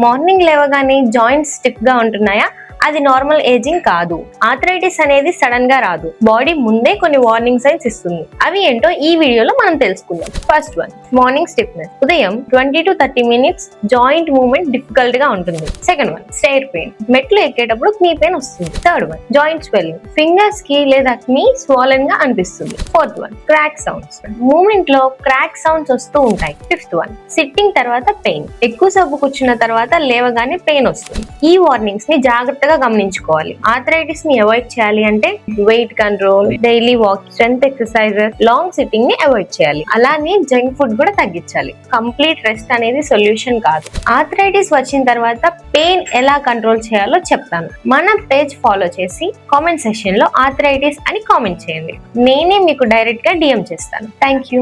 Morning లేవగానే joints stiff గా ఉంటున్నాయా? అది నార్మల్ ఏజింగ్ కాదు. ఆర్థరైటిస్ అనేది సడన్ గా రాదు. బాడీ ముందే కొన్ని వార్నింగ్ సైన్స్ ఇస్తుంది. అవి ఏంటో ఈ వీడియోలో మనం తెలుసుకుందాం. First one, morning stiffness. ఉదయం 20 to 30 minutes joint movement difficult గా ఉంటుంది. Second one, స్టైర్ pain. మెట్లు ఎక్కేటప్పుడు క్నీ పెయిన్ వస్తుంది. Third one, joint swelling. Fingers కి లేదా క్నీ స్వాలెన్ గా అనిపిస్తుంది. Fourth one, crack sounds. Movement లో క్రాక్ సౌండ్స్ వస్తూ ఉంటాయి. ఫిఫ్త్ వన్, సిట్టింగ్ తర్వాత పెయిన్. ఎక్కువసేపు కూర్చున్న తర్వాత లేవగానే పెయిన్ వస్తుంది. ఈ వార్నింగ్స్ ని జాగ్రత్తగా గమనించుకోవాలి. ఆర్థరైటిస్ ని అవాయిడ్ చేయాలి అంటే weight control, daily walk, strength exercises, long sitting ని అవాయిడ్ చేయాలి. అలానే జంక్ ఫుడ్ కూడా తగ్గించాలి. కంప్లీట్ రెస్ట్ అనేది సొల్యూషన్ కాదు. ఆర్థరైటిస్ వచ్చిన తర్వాత పెయిన్ ఎలా కంట్రోల్ చేయాలో చెప్తాను. మన పేజ్ ఫాలో చేసి కామెంట్ సెక్షన్ లో ఆర్థరైటిస్ అని కామెంట్ చేయండి. నేనే మీకు డైరెక్ట్ గా డిఎం చేస్తాను. Thank you.